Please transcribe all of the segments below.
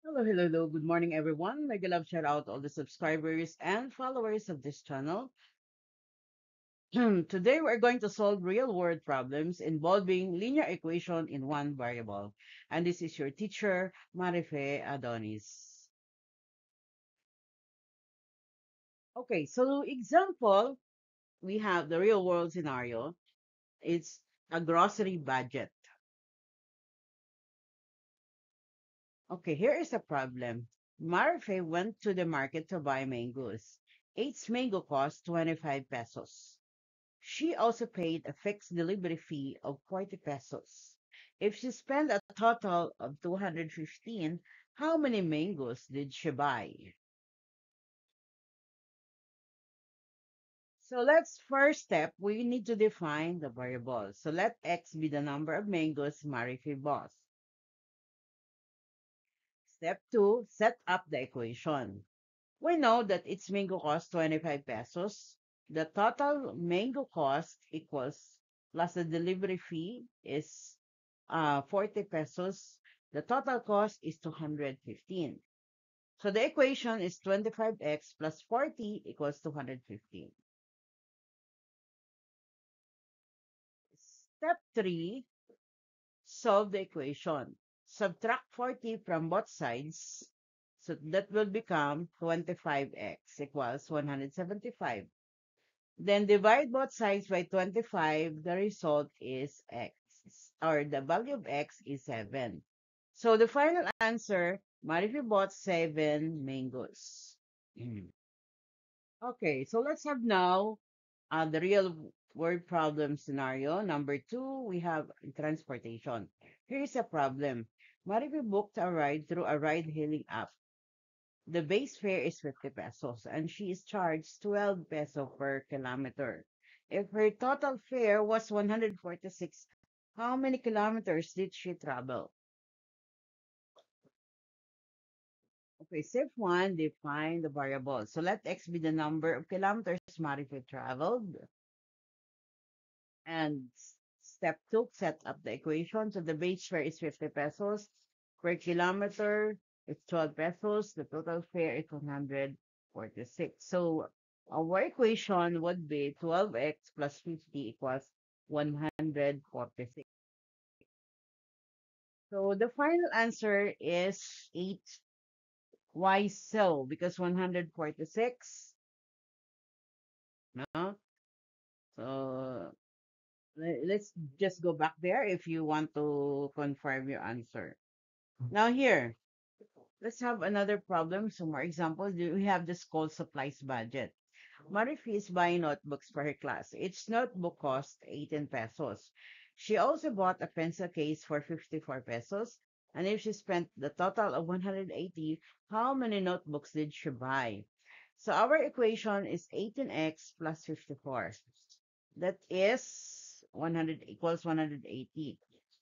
Hello, hello, hello. Good morning, everyone. Mega love shout out all the subscribers and followers of this channel. Today, we're going to solve real world problems involving linear equation in one variable. And this is your teacher, Marife Adonis. Okay, so example, we have the real world scenario. It's a grocery budget. Okay, here is a problem. Marife went to the market to buy mangoes. Each mango cost 25 pesos. She also paid a fixed delivery fee of 40 pesos. If she spent a total of 215, how many mangoes did she buy? So let's first step, we need to define the variable. So let x be the number of mangoes Marife bought. Step 2, set up the equation. We know that its mango cost 25 pesos. The total mango cost equals plus the delivery fee is 40 pesos. The total cost is 215. So the equation is 25x plus 40 equals 215. Step 3, solve the equation. Subtract 40 from both sides. So that will become 25x equals 175. Then divide both sides by 25. The result is x, or the value of x is 7. So the final answer, Marifi bought 7 mangoes. Mm. Okay, so let's have now the real world problem scenario. Number 2, we have transportation. Here's a problem. Marifi booked a ride through a ride-hailing app. The base fare is 50 pesos and she is charged 12 peso per kilometer. If her total fare was 146, how many kilometers did she travel? Okay, step 1, define the variable. So let x be the number of kilometers Marife traveled. And step 2, set up the equation. So the base fare is 50 pesos per kilometer. It's 12 pesos. The total fare is 146. So our equation would be 12x plus 50 equals 146. So the final answer is 8. Why so? Because 146, no? So let's just go back there if you want to confirm your answer. Now here, let's have another problem. Some more examples. We have the school supplies budget. Marifi is buying notebooks for her class. Each notebook cost 18 pesos. She also bought a pencil case for 54 pesos. And if she spent the total of 180, how many notebooks did she buy? So our equation is 18x plus 54. That is 100 equals 180.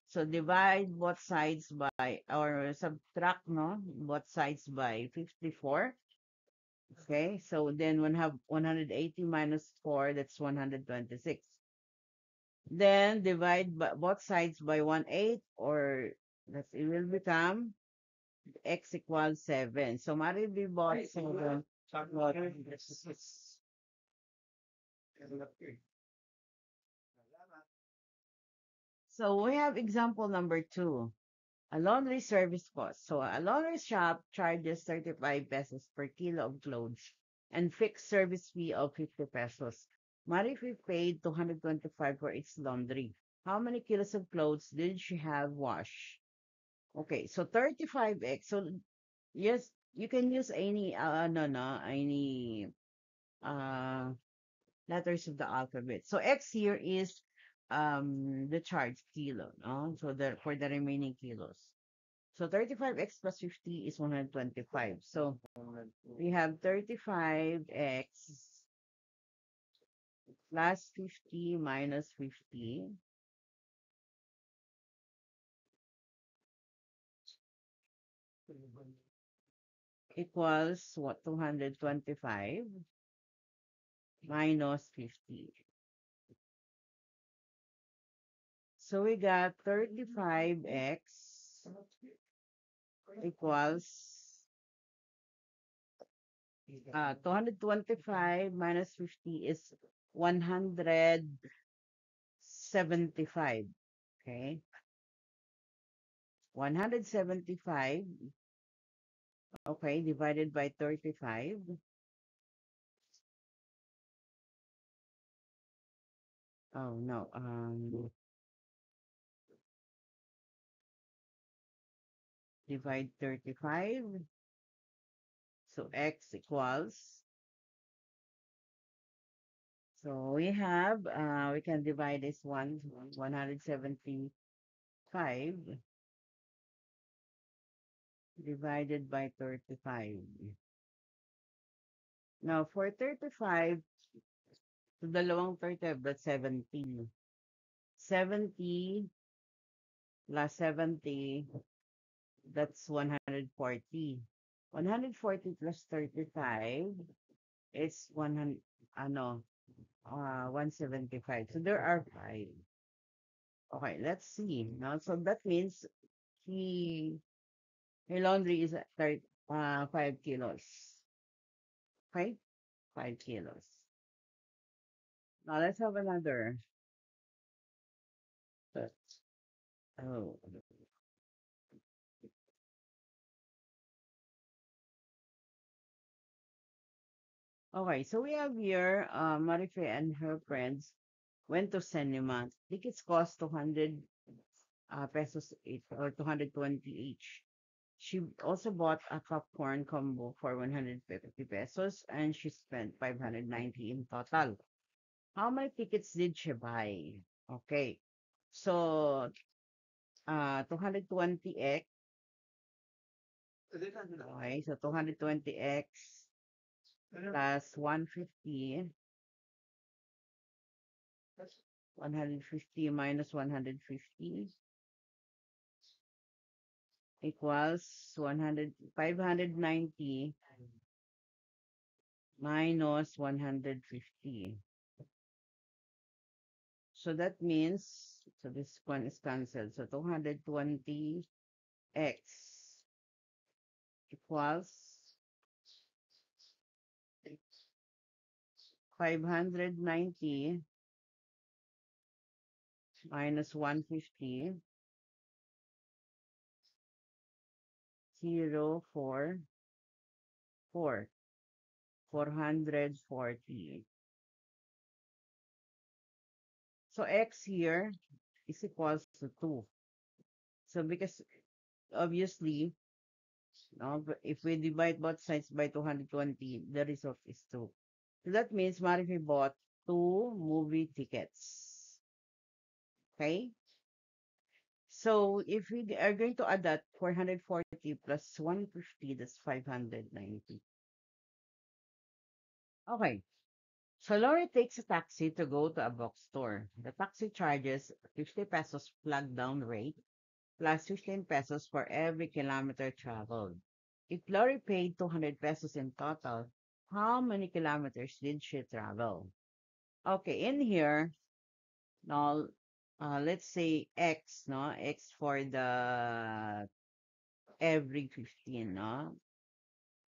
So divide both sides by, or subtract, no, both sides by 54. Okay, so then we have 180 minus 4, that's 126. Then divide both sides by 1/8, or that's, it will become x equals 7. So Maribi bought 7. So we have example number 2. A laundry service cost. So a laundry shop charges 35 pesos per kilo of clothes and fixed service fee of 50 pesos. Marifi paid 225 for its laundry. How many kilos of clothes did she have washed? Okay, so 35x. So yes, you can use any no no any uh letters of the alphabet. So x here is the charge kilo, no? So the for the remaining kilos. So 35x plus 50 is 125. So we have 35x plus 50 minus 50 equals what? 225 minus 50. So we got 35x equals 225 minus 50 is 175. Okay. 175, okay, divided by 35. Oh, no. Divide 35. So x equals, so we can divide this 175 divided by 35. Now, for 35, so dalawang 35, that's 70. 70 plus 70, that's 140. 140 plus 35 is 100, 175. So there are five. Okay, let's see. Now, so that means he, her laundry is 5 kilos. Okay, 5 kilos. Now let's have another. Oh, okay. So we have here, Marife and her friends went to cinema. Tickets cost 200 pesos each, or 220 each. She also bought a popcorn combo for 150 pesos, and she spent 590 in total. How many tickets did she buy? Okay. So, 220x. Okay, so 220x plus 150, 150 minus 150 equals 100, 590 minus 150. So that means, so this one is cancelled. So 220x equals 590 minus 150, 0, 4, 4, 440. So x here is equals to 2. So because obviously, no, if we divide both sides by 220, the result is 2. So that means Marifi bought 2 movie tickets. Okay? So if we are going to add that 440 plus 150, that's 590. Okay. So Lori takes a taxi to go to a bookstore. The taxi charges 50 pesos flag down rate plus 15 pesos for every kilometer traveled. If Lori paid 200 pesos in total, how many kilometers did she travel? Okay, in here, now, let's say X, no? X for the every 15, no?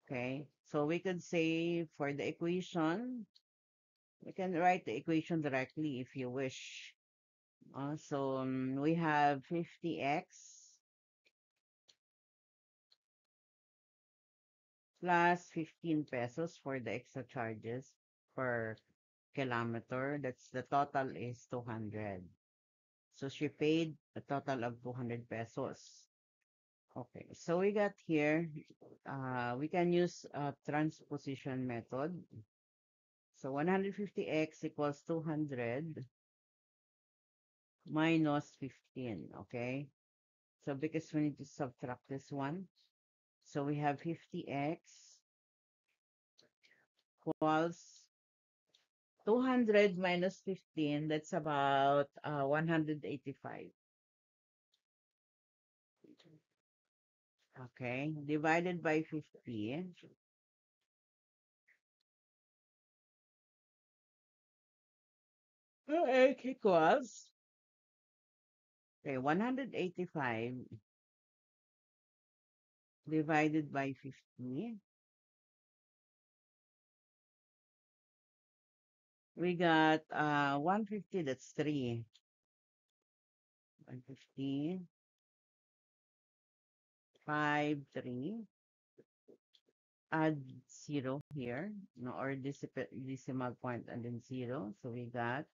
Okay, so we could say for the equation, we can write the equation directly if you wish. So we have 50x plus 15 pesos for the extra charges per kilometer. That's the total is 200. So she paid a total of 200 pesos. Okay, so we got here, we can use a transposition method. So 150x equals 200 minus 15, okay? So because we need to subtract this one, so we have 50x equals 200 minus 15, that's about 185. Okay, divided by 50. X equals, okay, 185 divided by 50. We got 150, that's 3. 150, 5, 3. Add 0 here, no, or decimal point and then 0. So we got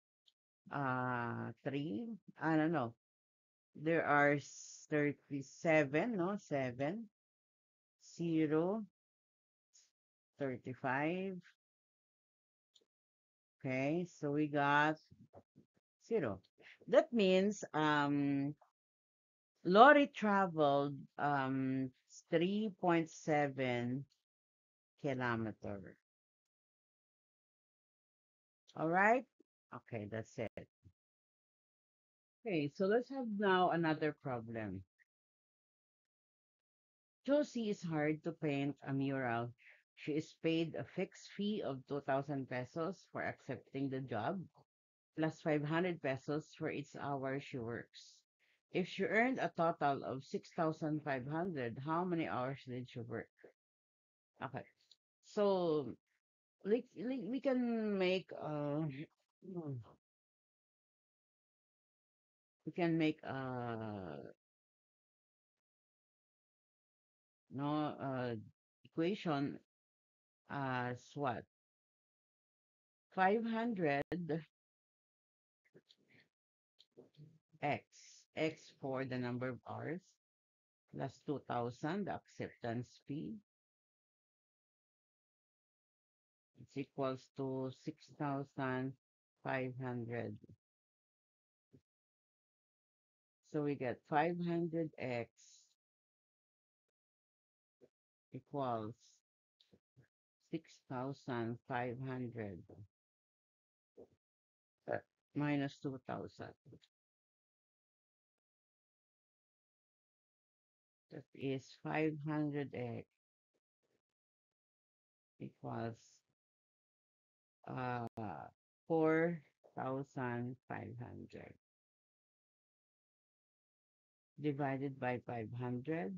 3. I don't know. There are 37, no? 7, 0, 35. Okay, so we got 0. That means Lori traveled 3.7 kilometer. All right? Okay, that's it. Okay, so let's have now another problem. Josie is hired to paint a mural. She is paid a fixed fee of 2,000 pesos for accepting the job, plus 500 pesos for each hour she works. If she earned a total of 6,500, how many hours did she work? Okay. So we can make we can make no equation as what? 500 x for the number of hours plus 2,000 the acceptance fee. It's equals to 6,500. So we get 500x equals 6,500 minus 2,000. That is 500x equals uh 4,500 divided by 500.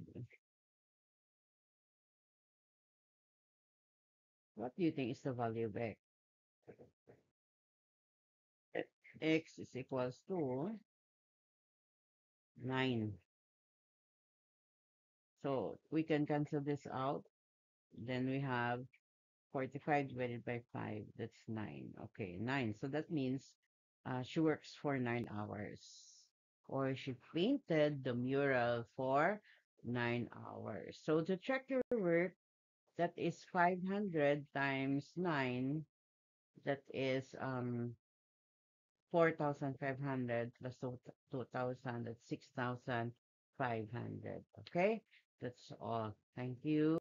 What do you think is the value of x? X is equals to 9. So we can cancel this out. Then we have 45 divided by 5. That's 9. Okay, 9. So that means she works for 9 hours. Or she painted the mural for 9 hours. So to check your work, that is 500 times 9. That is 4,500 plus 2,000. That's 6,500. Okay, that's all. Thank you.